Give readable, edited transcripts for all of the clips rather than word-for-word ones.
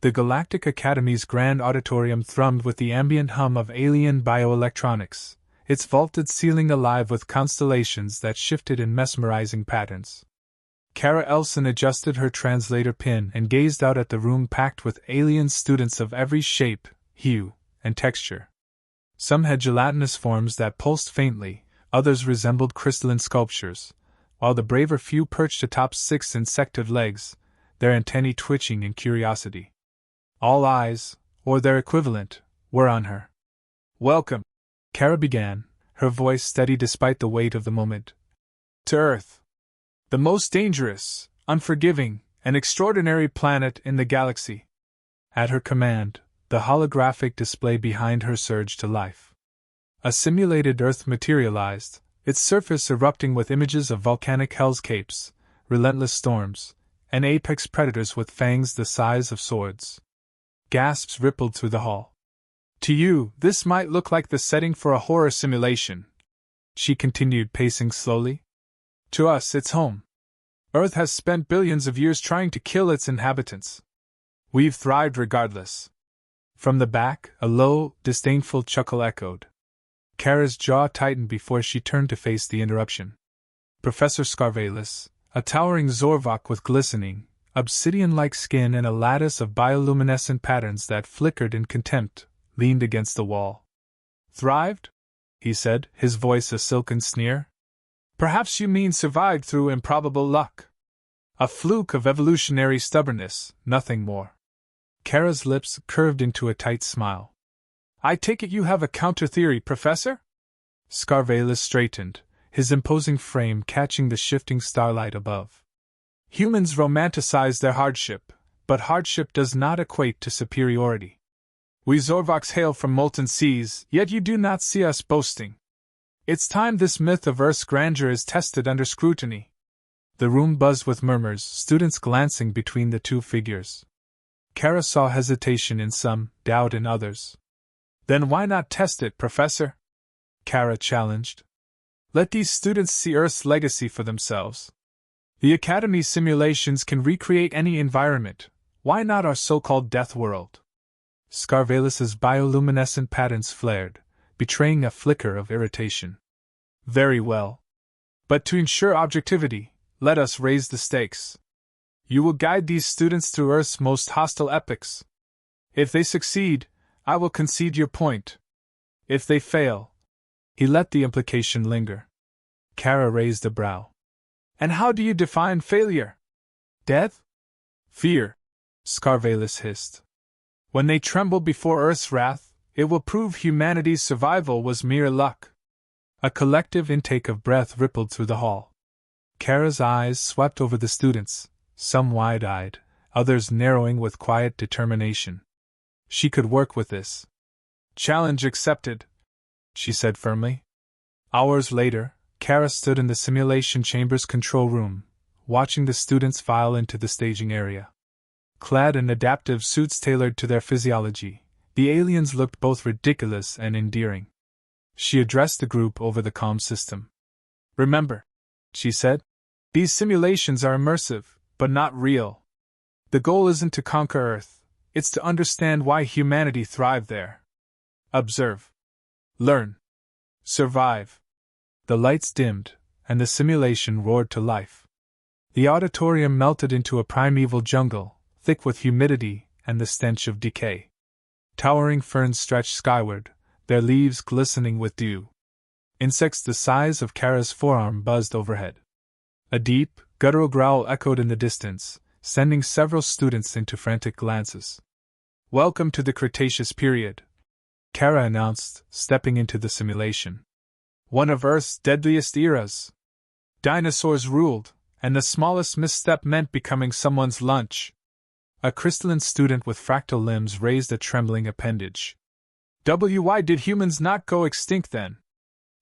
The Galactic Academy's grand auditorium thrummed with the ambient hum of alien bioelectronics, its vaulted ceiling alive with constellations that shifted in mesmerizing patterns. Kara Elson adjusted her translator pin and gazed out at the room packed with alien students of every shape, hue, and texture. Some had gelatinous forms that pulsed faintly, others resembled crystalline sculptures, while the braver few perched atop 6 insective legs, their antennae twitching in curiosity. All eyes, or their equivalent, were on her. "Welcome," Kara began, her voice steady despite the weight of the moment, "to Earth. The most dangerous, unforgiving, and extraordinary planet in the galaxy." At her command, the holographic display behind her surged to life. A simulated Earth materialized, its surface erupting with images of volcanic hellscapes, relentless storms, and apex predators with fangs the size of swords. Gasps rippled through the hall. "To you, this might look like the setting for a horror simulation," she continued, pacing slowly. "To us, it's home. Earth has spent billions of years trying to kill its inhabitants. We've thrived regardless." From the back, a low, disdainful chuckle echoed. Kara's jaw tightened before she turned to face the interruption. Professor Scarvalis, a towering Zorvok with glistening, obsidian-like skin and a lattice of bioluminescent patterns that flickered in contempt, leaned against the wall. "Thrived?" he said, his voice a silken sneer. "Perhaps you mean survived through improbable luck. A fluke of evolutionary stubbornness, nothing more." Kara's lips curved into a tight smile. "I take it you have a counter-theory, Professor?" Scarvalis straightened, his imposing frame catching the shifting starlight above. "Humans romanticize their hardship, but hardship does not equate to superiority. We Zorvoks hail from molten seas, yet you do not see us boasting. It's time this myth of Earth's grandeur is tested under scrutiny." The room buzzed with murmurs, students glancing between the two figures. Kara saw hesitation in some, doubt in others. "Then why not test it, Professor?" Kara challenged. "Let these students see Earth's legacy for themselves. The Academy's simulations can recreate any environment. Why not our so-called Deathworld?" Scarvalis's bioluminescent patterns flared, betraying a flicker of irritation. "Very well. But to ensure objectivity, let us raise the stakes. You will guide these students through Earth's most hostile epochs. If they succeed, I will concede your point. If they fail..." He let the implication linger. Kara raised a brow. "And how do you define failure? Death? Fear?" Scarvalis hissed. "When they tremble before Earth's wrath, it will prove humanity's survival was mere luck." A collective intake of breath rippled through the hall. Kara's eyes swept over the students, some wide-eyed, others narrowing with quiet determination. She could work with this. "Challenge accepted," she said firmly. Hours later, Kara stood in the simulation chamber's control room, watching the students file into the staging area. Clad in adaptive suits tailored to their physiology, the aliens looked both ridiculous and endearing. She addressed the group over the comm system. "Remember," she said, "these simulations are immersive, but not real. The goal isn't to conquer Earth, it's to understand why humanity thrived there. Observe. Learn. Survive." The lights dimmed, and the simulation roared to life. The auditorium melted into a primeval jungle, thick with humidity and the stench of decay. Towering ferns stretched skyward, their leaves glistening with dew. Insects the size of Kara's forearm buzzed overhead. A deep, guttural growl echoed in the distance, sending several students into frantic glances. "Welcome to the Cretaceous period," Kara announced, stepping into the simulation. "One of Earth's deadliest eras. Dinosaurs ruled, and the smallest misstep meant becoming someone's lunch." A crystalline student with fractal limbs raised a trembling appendage. "Why did humans not go extinct then?"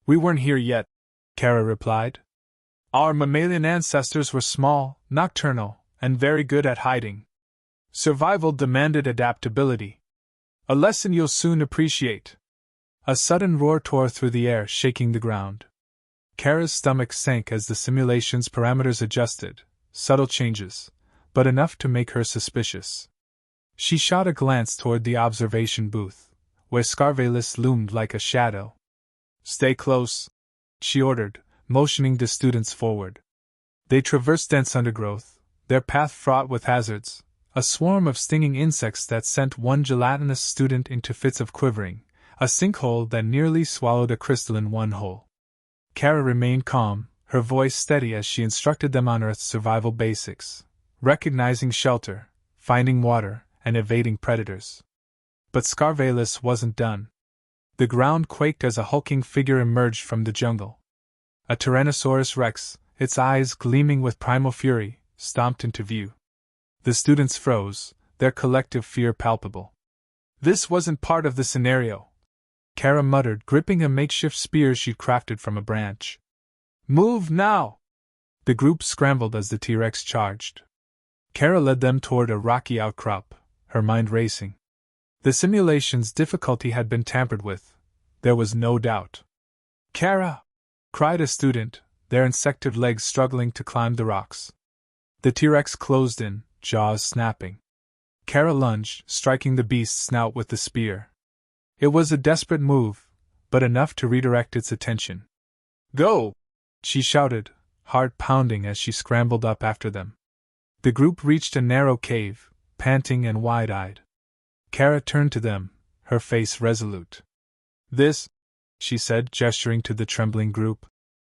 "We weren't here yet," Kara replied. "Our mammalian ancestors were small, nocturnal, and very good at hiding. Survival demanded adaptability. A lesson you'll soon appreciate." A sudden roar tore through the air, shaking the ground. Kara's stomach sank as the simulation's parameters adjusted, subtle changes, but enough to make her suspicious. She shot a glance toward the observation booth, where Scarvalis loomed like a shadow. "Stay close," she ordered, motioning the students forward. They traversed dense undergrowth, their path fraught with hazards, a swarm of stinging insects that sent one gelatinous student into fits of quivering, a sinkhole that nearly swallowed a crystalline one-hole. Kara remained calm, her voice steady as she instructed them on Earth's survival basics, recognizing shelter, finding water, and evading predators. But Scarvalis wasn't done. The ground quaked as a hulking figure emerged from the jungle. A Tyrannosaurus Rex, its eyes gleaming with primal fury, stomped into view. The students froze, their collective fear palpable. "This wasn't part of the scenario," Kara muttered, gripping a makeshift spear she'd crafted from a branch. "Move now!" The group scrambled as the T-Rex charged. Kara led them toward a rocky outcrop, her mind racing. The simulation's difficulty had been tampered with, there was no doubt. "Kara!" cried a student, their insective legs struggling to climb the rocks. The T-Rex closed in, jaws snapping. Kara lunged, striking the beast's snout with the spear. It was a desperate move, but enough to redirect its attention. "Go!" she shouted, heart pounding as she scrambled up after them. The group reached a narrow cave, panting and wide-eyed. Kara turned to them, her face resolute. "This," she said, gesturing to the trembling group,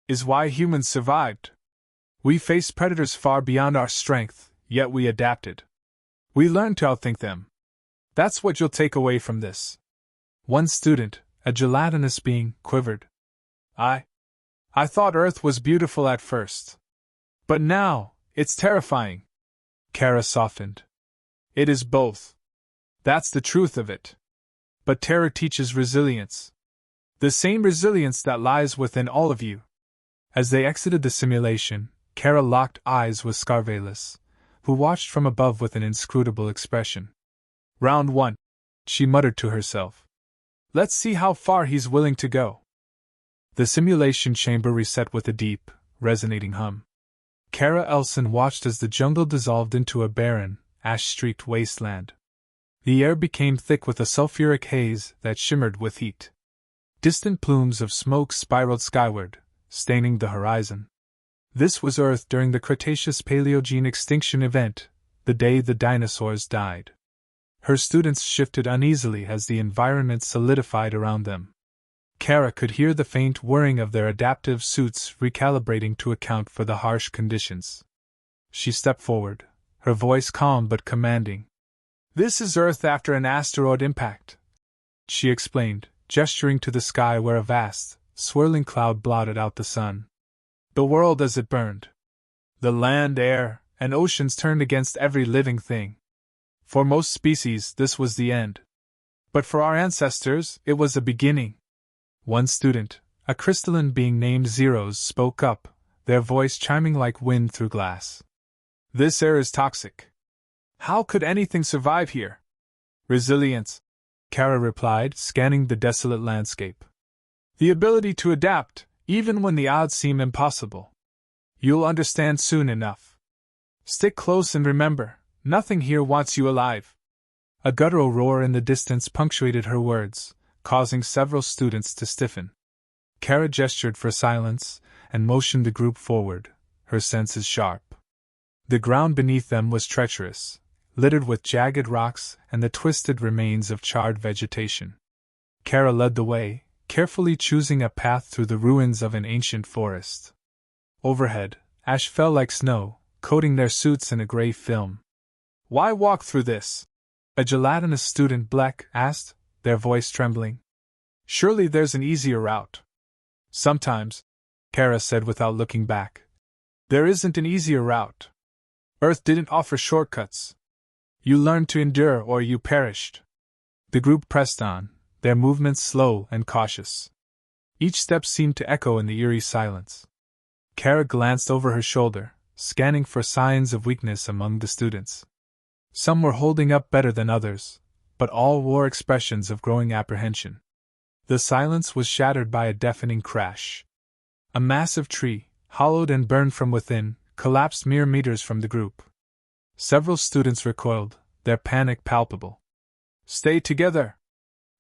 "is why humans survived. We faced predators far beyond our strength, yet we adapted. We learned to outthink them. That's what you'll take away from this." One student, a gelatinous being, quivered. I thought Earth was beautiful at first. But now, it's terrifying." Kara softened. "It is both. That's the truth of it. But terror teaches resilience. The same resilience that lies within all of you." As they exited the simulation, Kara locked eyes with Scarvalis, who watched from above with an inscrutable expression. "Round 1, she muttered to herself. "Let's see how far he's willing to go." The simulation chamber reset with a deep, resonating hum. Kara Elson watched as the jungle dissolved into a barren, ash-streaked wasteland. The air became thick with a sulfuric haze that shimmered with heat. Distant plumes of smoke spiraled skyward, staining the horizon. This was Earth during the Cretaceous-Paleogene extinction event, the day the dinosaurs died. Her students shifted uneasily as the environment solidified around them. Kara could hear the faint whirring of their adaptive suits recalibrating to account for the harsh conditions. She stepped forward, her voice calm but commanding. "This is Earth after an asteroid impact," she explained, gesturing to the sky where a vast, swirling cloud blotted out the sun. "The world as it burned. The land, air, and oceans turned against every living thing. For most species, this was the end. But for our ancestors, it was a beginning." One student, a crystalline being named Zeros, spoke up, their voice chiming like wind through glass. "This air is toxic. How could anything survive here?" "Resilience," Kara replied, scanning the desolate landscape. "The ability to adapt, even when the odds seem impossible. You'll understand soon enough. Stick close and remember, nothing here wants you alive." A guttural roar in the distance punctuated her words, causing several students to stiffen. Kara gestured for silence and motioned the group forward, her senses sharp. The ground beneath them was treacherous, littered with jagged rocks and the twisted remains of charred vegetation. Kara led the way, carefully choosing a path through the ruins of an ancient forest. Overhead, ash fell like snow, coating their suits in a gray film. "Why walk through this?" a gelatinous student Black asked, their voice trembling. "Surely there's an easier route." "Sometimes," Kara said without looking back. "There isn't an easier route. Earth didn't offer shortcuts. You learned to endure or you perished." The group pressed on, their movements slow and cautious. Each step seemed to echo in the eerie silence. Kara glanced over her shoulder, scanning for signs of weakness among the students. Some were holding up better than others, but all wore expressions of growing apprehension. The silence was shattered by a deafening crash. A massive tree, hollowed and burned from within, collapsed mere meters from the group. Several students recoiled, their panic palpable. "Stay together!"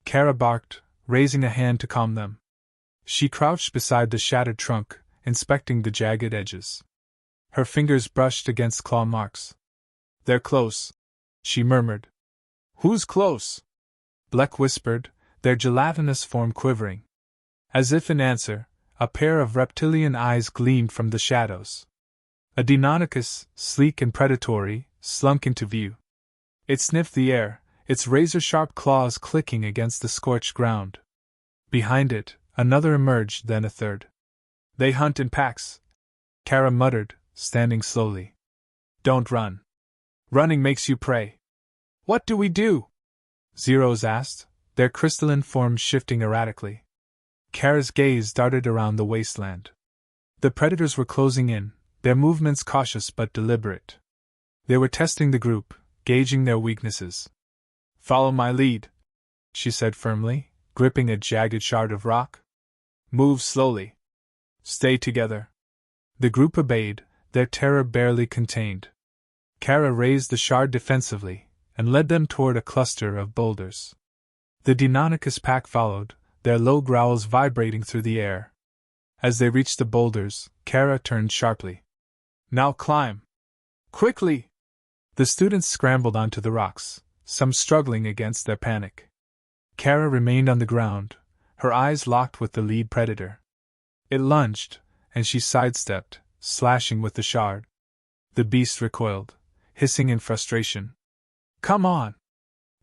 Kara barked, raising a hand to calm them. She crouched beside the shattered trunk, inspecting the jagged edges. Her fingers brushed against claw marks. "They're close," she murmured. "Who's close?" Bleck whispered, their gelatinous form quivering. As if in answer, a pair of reptilian eyes gleamed from the shadows. A Deinonychus, sleek and predatory, slunk into view. It sniffed the air, its razor-sharp claws clicking against the scorched ground. Behind it, another emerged, then a third. "They hunt in packs," Kara muttered, standing slowly. "Don't run. Running makes you prey." "What do we do?" Zeros asked, their crystalline forms shifting erratically. Kara's gaze darted around the wasteland. The predators were closing in, their movements cautious but deliberate. They were testing the group, gauging their weaknesses. "Follow my lead," she said firmly, gripping a jagged shard of rock. "Move slowly. Stay together." The group obeyed, their terror barely contained. Kara raised the shard defensively, and led them toward a cluster of boulders. The Deinonychus pack followed, their low growls vibrating through the air. As they reached the boulders, Kara turned sharply. "Now climb! Quickly!" The students scrambled onto the rocks, some struggling against their panic. Kara remained on the ground, her eyes locked with the lead predator. It lunged, and she sidestepped, slashing with the shard. The beast recoiled, hissing in frustration. "Come on!"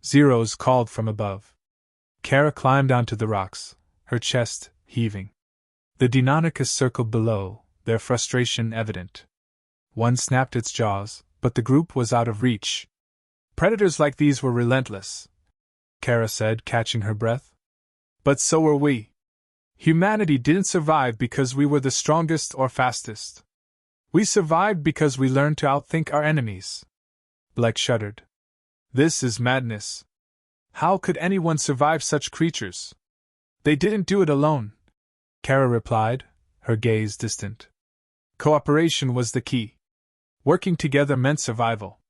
Zeros called from above. Kara climbed onto the rocks, her chest heaving. The Deinonychus circled below, their frustration evident. One snapped its jaws, but the group was out of reach. "Predators like these were relentless," Kara said, catching her breath. "But so were we. Humanity didn't survive because we were the strongest or fastest. We survived because we learned to outthink our enemies." Bleck shuddered. "This is madness. How could anyone survive such creatures?" "They didn't do it alone," Kara replied, her gaze distant. "Cooperation was the key. Working together meant survival."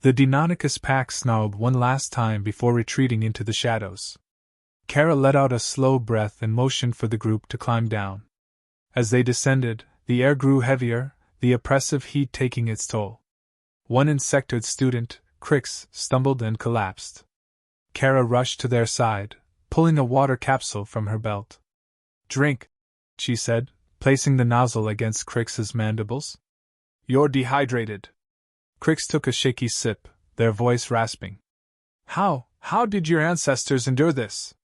The Deinonychus pack snarled one last time before retreating into the shadows. Kara let out a slow breath and motioned for the group to climb down. As they descended, the air grew heavier, the oppressive heat taking its toll. One insectoid student, Crix, stumbled and collapsed. Kara rushed to their side, pulling a water capsule from her belt. "Drink," she said, placing the nozzle against Crix's mandibles. "You're dehydrated." Crix took a shaky sip, their voice rasping. How did your ancestors endure this?"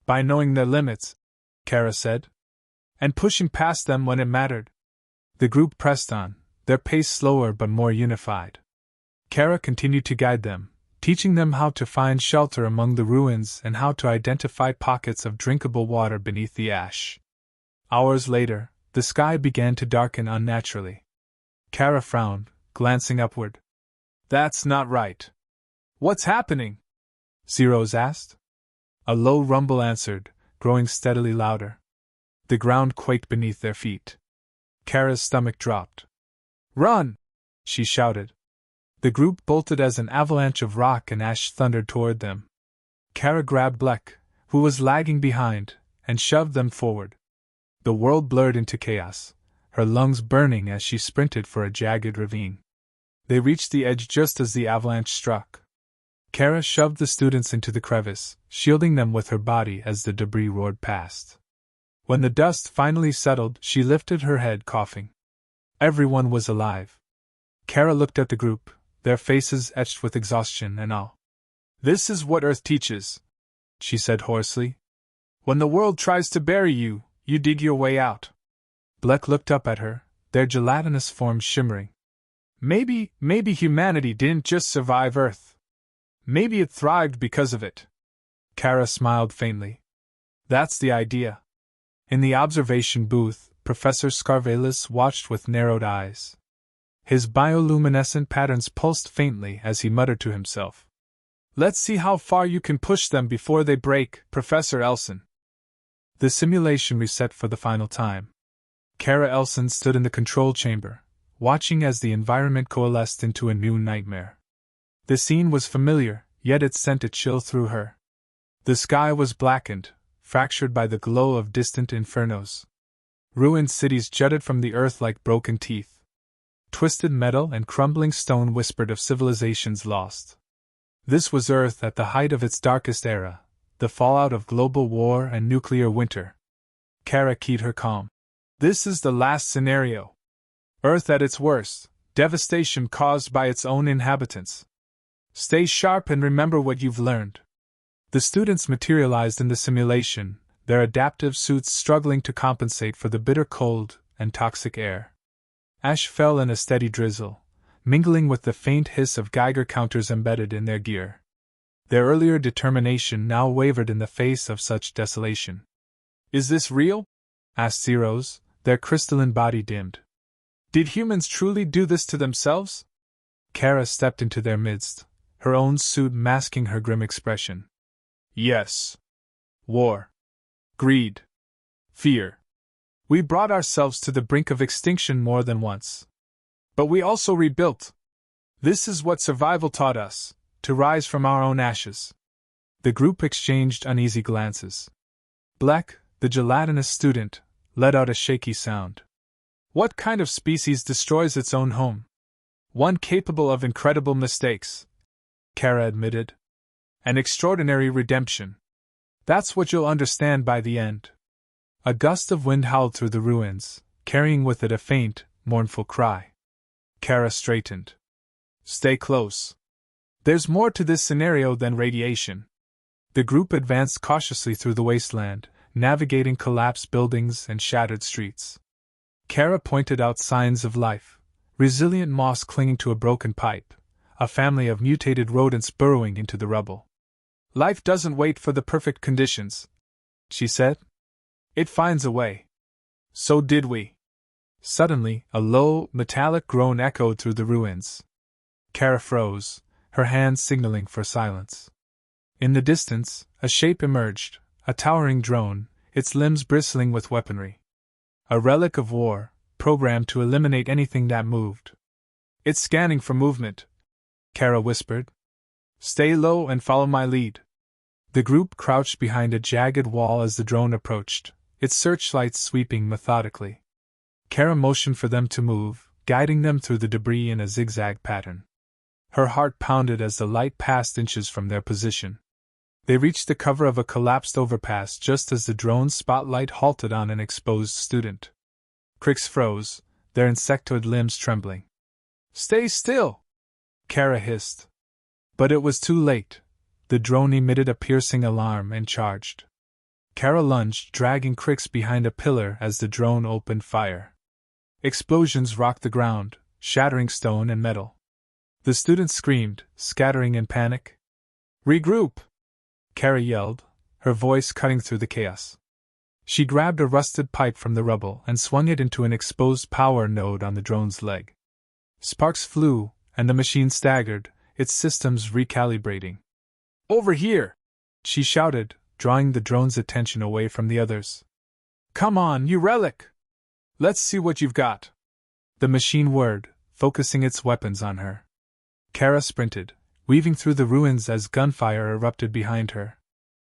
"By knowing their limits," Kara said. "And pushing past them when it mattered." The group pressed on, their pace slower but more unified. Kara continued to guide them, teaching them how to find shelter among the ruins and how to identify pockets of drinkable water beneath the ash. Hours later, the sky began to darken unnaturally. Kara frowned, glancing upward. "That's not right. What's happening?" Zeros asked. A low rumble answered, growing steadily louder. The ground quaked beneath their feet. Kara's stomach dropped. "Run!" she shouted. The group bolted as an avalanche of rock and ash thundered toward them. Kara grabbed Bleck, who was lagging behind, and shoved them forward. The world blurred into chaos, her lungs burning as she sprinted for a jagged ravine. They reached the edge just as the avalanche struck. Kara shoved the students into the crevice, shielding them with her body as the debris roared past. When the dust finally settled, she lifted her head, coughing. Everyone was alive. Kara looked at the group, their faces etched with exhaustion and awe. "This is what Earth teaches," she said hoarsely. "When the world tries to bury you, you dig your way out." Bleck looked up at her, their gelatinous forms shimmering. Maybe humanity didn't just survive Earth. Maybe it thrived because of it." Kara smiled faintly. "That's the idea." In the observation booth, Professor Scarvelis watched with narrowed eyes. His bioluminescent patterns pulsed faintly as he muttered to himself. "Let's see how far you can push them before they break, Professor Elson." The simulation reset for the final time. Kara Elson stood in the control chamber, watching as the environment coalesced into a new nightmare. The scene was familiar, yet it sent a chill through her. The sky was blackened, fractured by the glow of distant infernos. Ruined cities jutted from the earth like broken teeth. Twisted metal and crumbling stone whispered of civilizations lost. This was Earth at the height of its darkest era, the fallout of global war and nuclear winter. Kara keyed her calm. This is the last scenario. Earth at its worst, devastation caused by its own inhabitants. Stay sharp and remember what you've learned. The students materialized in the simulation, their adaptive suits struggling to compensate for the bitter cold and toxic air. Ash fell in a steady drizzle, mingling with the faint hiss of Geiger counters embedded in their gear. Their earlier determination now wavered in the face of such desolation. Is this real? Asked Zeros, their crystalline body dimmed. Did humans truly do this to themselves? Kara stepped into their midst, her own suit masking her grim expression. Yes. War. Greed. Fear. We brought ourselves to the brink of extinction more than once. But we also rebuilt. This is what survival taught us, to rise from our own ashes. The group exchanged uneasy glances. Black, the gelatinous student, let out a shaky sound. What kind of species destroys its own home? One capable of incredible mistakes, Kara admitted. An extraordinary redemption. That's what you'll understand by the end. A gust of wind howled through the ruins, carrying with it a faint, mournful cry. Kara straightened. Stay close. There's more to this scenario than radiation. The group advanced cautiously through the wasteland, navigating collapsed buildings and shattered streets. Kara pointed out signs of life, resilient moss clinging to a broken pipe, a family of mutated rodents burrowing into the rubble. Life doesn't wait for the perfect conditions, she said. It finds a way. So did we. Suddenly, a low, metallic groan echoed through the ruins. Kara froze, her hands signaling for silence. In the distance, a shape emerged, a towering drone, its limbs bristling with weaponry. A relic of war, programmed to eliminate anything that moved. It's scanning for movement, Kara whispered. Stay low and follow my lead. The group crouched behind a jagged wall as the drone approached, its searchlights sweeping methodically. Kara motioned for them to move, guiding them through the debris in a zigzag pattern. Her heart pounded as the light passed inches from their position. They reached the cover of a collapsed overpass just as the drone's spotlight halted on an exposed student. Cricks froze, their insectoid limbs trembling. Stay still! Kara hissed. But it was too late. The drone emitted a piercing alarm and charged. Kara lunged, dragging Cricks behind a pillar as the drone opened fire. Explosions rocked the ground, shattering stone and metal. The students screamed, scattering in panic. Regroup! Kara yelled, her voice cutting through the chaos. She grabbed a rusted pipe from the rubble and swung it into an exposed power node on the drone's leg. Sparks flew, and the machine staggered, its systems recalibrating. Over here! She shouted, drawing the drone's attention away from the others. Come on, you relic! Let's see what you've got. The machine whirred, focusing its weapons on her. Kara sprinted, weaving through the ruins as gunfire erupted behind her.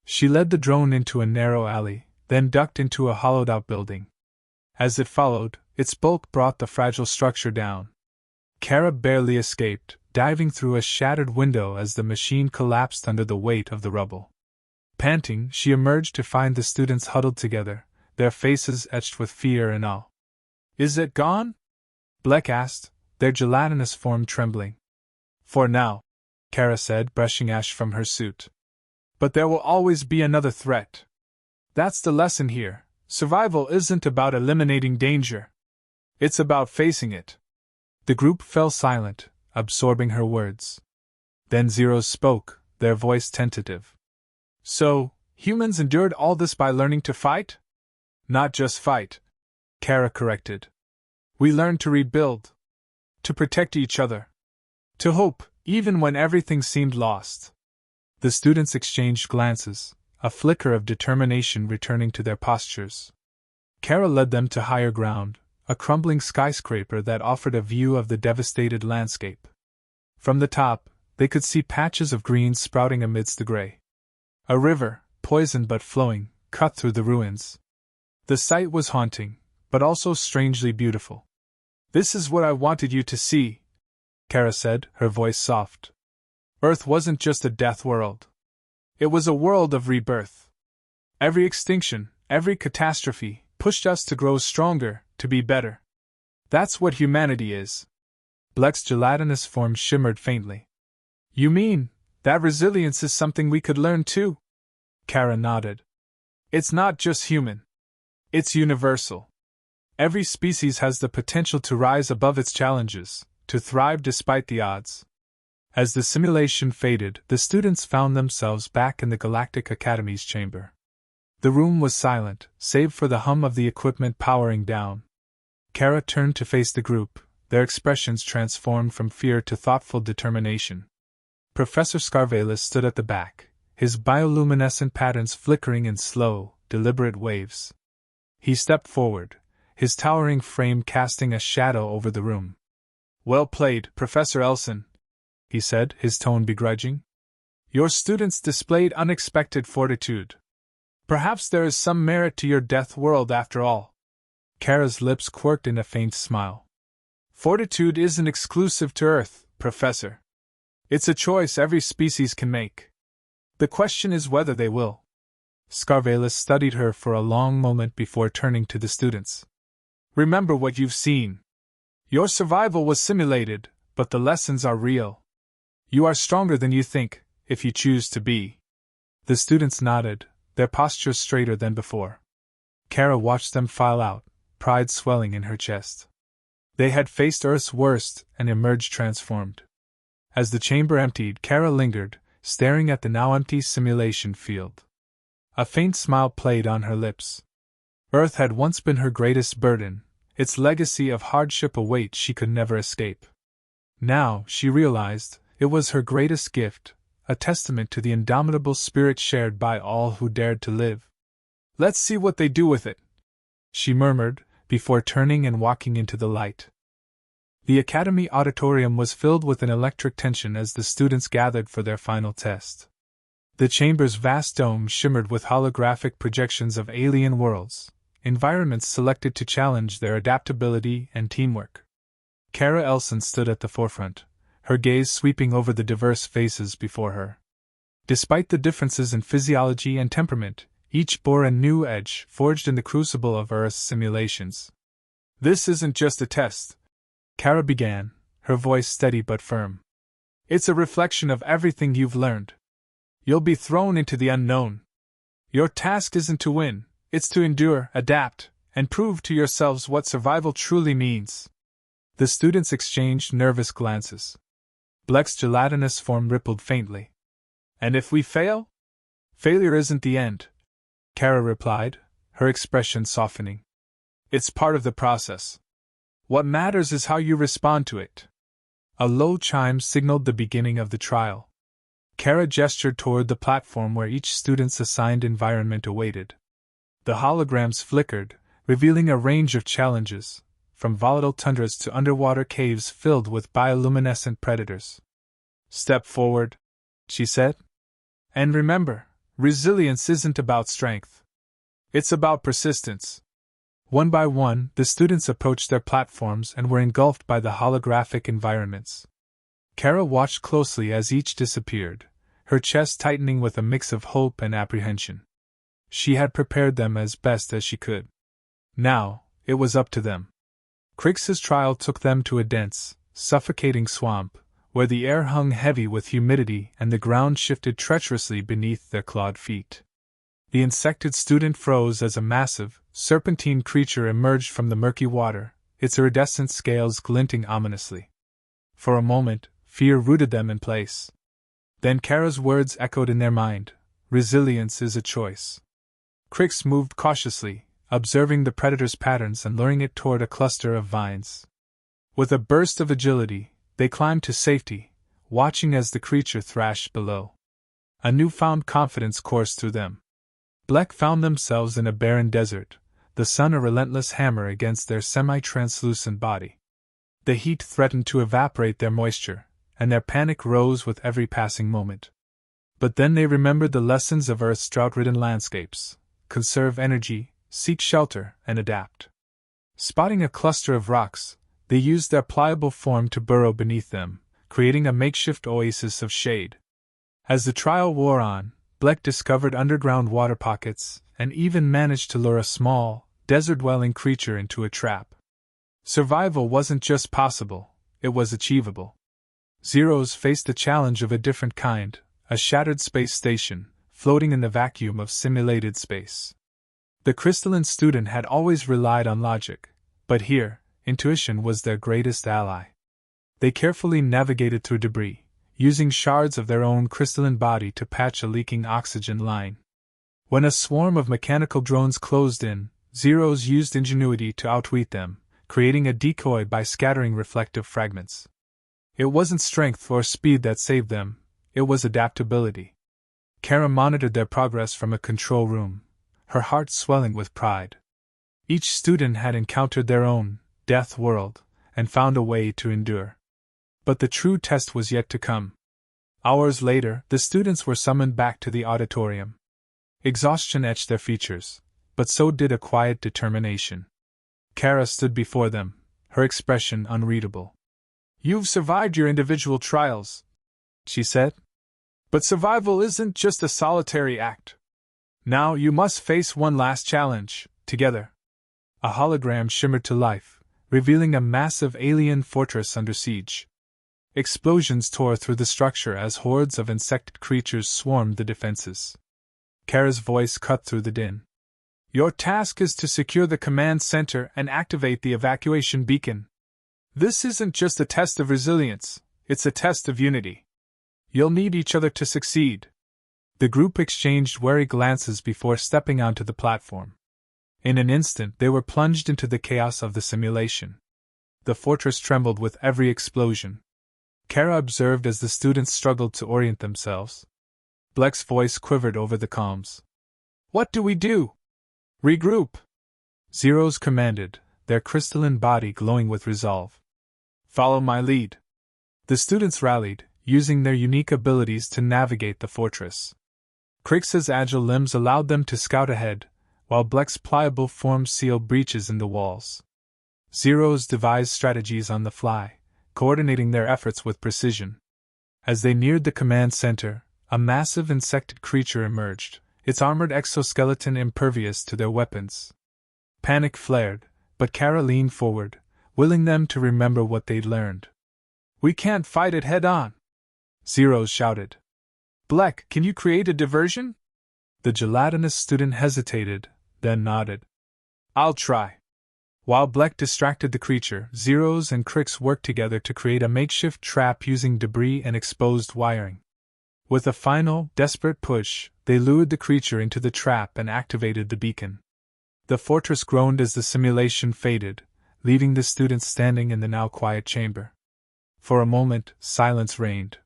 She led the drone into a narrow alley, then ducked into a hollowed-out building. As it followed, its bulk brought the fragile structure down. Kara barely escaped, diving through a shattered window as the machine collapsed under the weight of the rubble. Panting, she emerged to find the students huddled together, their faces etched with fear and awe. Is it gone? Bleck asked, their gelatinous form trembling. For now, Kara said, brushing ash from her suit. But there will always be another threat. That's the lesson here. Survival isn't about eliminating danger. It's about facing it. The group fell silent, absorbing her words. Then Zeros spoke, their voice tentative. So, humans endured all this by learning to fight? Not just fight, Kara corrected. We learned to rebuild. To protect each other. To hope, even when everything seemed lost. The students exchanged glances, a flicker of determination returning to their postures. Kara led them to higher ground, a crumbling skyscraper that offered a view of the devastated landscape. From the top, they could see patches of green sprouting amidst the gray. A river, poisoned but flowing, cut through the ruins. The sight was haunting, but also strangely beautiful. "This is what I wanted you to see," Kara said, her voice soft. Earth wasn't just a death world. It was a world of rebirth. Every extinction, every catastrophe, pushed us to grow stronger, to be better. That's what humanity is. Bleck's gelatinous form shimmered faintly. "You mean, that resilience is something we could learn too?" Kara nodded. "It's not just human. It's universal. Every species has the potential to rise above its challenges, to thrive despite the odds." As the simulation faded, the students found themselves back in the Galactic Academy's chamber. The room was silent, save for the hum of the equipment powering down. Kara turned to face the group, their expressions transformed from fear to thoughtful determination. Professor Scarvelis stood at the back, his bioluminescent patterns flickering in slow, deliberate waves. He stepped forward, his towering frame casting a shadow over the room. "Well played, Professor Elson," he said, his tone begrudging. "Your students displayed unexpected fortitude. Perhaps there is some merit to your death world after all." Kara's lips quirked in a faint smile. "Fortitude isn't exclusive to Earth, Professor. It's a choice every species can make. The question is whether they will." Scarvelis studied her for a long moment before turning to the students. "Remember what you've seen. Your survival was simulated, but the lessons are real. You are stronger than you think, if you choose to be." The students nodded, their postures straighter than before. Kara watched them file out, pride swelling in her chest. They had faced Earth's worst and emerged transformed. As the chamber emptied, Kara lingered, staring at the now empty simulation field. A faint smile played on her lips. Earth had once been her greatest burden, its legacy of hardship a weight she could never escape. Now, she realized, it was her greatest gift, a testament to the indomitable spirit shared by all who dared to live. "Let's see what they do with it," she murmured, before turning and walking into the light. The Academy auditorium was filled with an electric tension as the students gathered for their final test. The chamber's vast dome shimmered with holographic projections of alien worlds, environments selected to challenge their adaptability and teamwork. Kara Elson stood at the forefront, her gaze sweeping over the diverse faces before her. Despite the differences in physiology and temperament, each bore a new edge forged in the crucible of Earth's simulations. "This isn't just a test," Kara began, her voice steady but firm. "It's a reflection of everything you've learned. You'll be thrown into the unknown. Your task isn't to win, it's to endure, adapt, and prove to yourselves what survival truly means." The students exchanged nervous glances. Bleck's gelatinous form rippled faintly. "And if we fail?" "Failure isn't the end," Kara replied, her expression softening. "It's part of the process. What matters is how you respond to it." A low chime signaled the beginning of the trial. Kara gestured toward the platform where each student's assigned environment awaited. The holograms flickered, revealing a range of challenges, from volatile tundras to underwater caves filled with bioluminescent predators. "Step forward," she said. "And remember, resilience isn't about strength. It's about persistence." One by one, the students approached their platforms and were engulfed by the holographic environments. Kara watched closely as each disappeared, her chest tightening with a mix of hope and apprehension. She had prepared them as best as she could. Now, it was up to them. Crix's trial took them to a dense, suffocating swamp, where the air hung heavy with humidity and the ground shifted treacherously beneath their clawed feet. The insected student froze as a massive, serpentine creature emerged from the murky water, its iridescent scales glinting ominously. For a moment, fear rooted them in place. Then Kara's words echoed in their mind: "Resilience is a choice." Crix moved cautiously, observing the predator's patterns and luring it toward a cluster of vines. With a burst of agility, they climbed to safety, watching as the creature thrashed below. A newfound confidence coursed through them. Bleck found themselves in a barren desert, the sun a relentless hammer against their semi-translucent body. The heat threatened to evaporate their moisture, and their panic rose with every passing moment. But then they remembered the lessons of Earth's drought-ridden landscapes: conserve energy, seek shelter, and adapt. Spotting a cluster of rocks, they used their pliable form to burrow beneath them, creating a makeshift oasis of shade. As the trial wore on, Bleck discovered underground water pockets and even managed to lure a small, desert-dwelling creature into a trap. Survival wasn't just possible, it was achievable. Zeros faced a challenge of a different kind, a shattered space station, floating in the vacuum of simulated space. The crystalline student had always relied on logic, but here, intuition was their greatest ally. They carefully navigated through debris, using shards of their own crystalline body to patch a leaking oxygen line. When a swarm of mechanical drones closed in, Zeros used ingenuity to outwit them, creating a decoy by scattering reflective fragments. It wasn't strength or speed that saved them, it was adaptability. Kara monitored their progress from a control room, her heart swelling with pride. Each student had encountered their own death world and found a way to endure. But the true test was yet to come. Hours later, the students were summoned back to the auditorium. Exhaustion etched their features, but so did a quiet determination. Kara stood before them, her expression unreadable. "You've survived your individual trials," she said. "But survival isn't just a solitary act. Now you must face one last challenge, together." A hologram shimmered to life, revealing a massive alien fortress under siege. Explosions tore through the structure as hordes of insected creatures swarmed the defenses. Kara's voice cut through the din. "Your task is to secure the command center and activate the evacuation beacon. This isn't just a test of resilience, it's a test of unity. You'll need each other to succeed." The group exchanged wary glances before stepping onto the platform. In an instant they were plunged into the chaos of the simulation. The fortress trembled with every explosion. Kara observed as the students struggled to orient themselves. Bleck's voice quivered over the comms. "What do we do?" "Regroup," Zeros commanded, their crystalline body glowing with resolve. "Follow my lead." The students rallied, using their unique abilities to navigate the fortress. Crix's agile limbs allowed them to scout ahead, while Bleck's pliable form sealed breaches in the walls. Zeros devised strategies on the fly, coordinating their efforts with precision. As they neared the command center, a massive insected creature emerged, its armored exoskeleton impervious to their weapons. Panic flared, but Kara leaned forward, willing them to remember what they'd learned. "We can't fight it head-on," Zeros shouted. "Bleck, can you create a diversion?" The gelatinous student hesitated, then nodded. "I'll try." While Bleck distracted the creature, Zeros and Crix worked together to create a makeshift trap using debris and exposed wiring. With a final, desperate push, they lured the creature into the trap and activated the beacon. The fortress groaned as the simulation faded, leaving the students standing in the now quiet chamber. For a moment, silence reigned.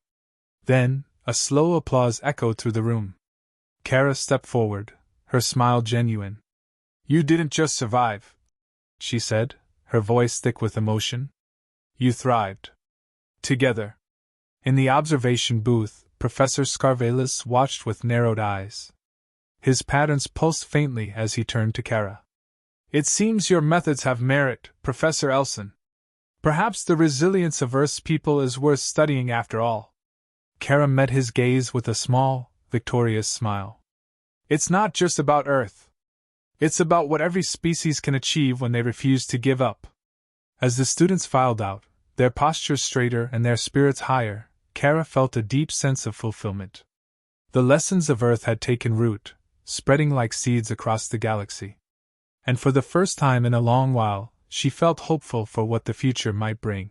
Then, a slow applause echoed through the room. Kara stepped forward, her smile genuine. "You didn't just survive," she said, her voice thick with emotion. "You thrived. Together." In the observation booth, Professor Scarvelis watched with narrowed eyes. His patterns pulsed faintly as he turned to Kara. "It seems your methods have merit, Professor Elson. Perhaps the resilience of Earth's people is worth studying after all." Kara met his gaze with a small, victorious smile. "It's not just about Earth. It's about what every species can achieve when they refuse to give up." As the students filed out, their postures straighter and their spirits higher, Kara felt a deep sense of fulfillment. The lessons of Earth had taken root, spreading like seeds across the galaxy. And for the first time in a long while, she felt hopeful for what the future might bring.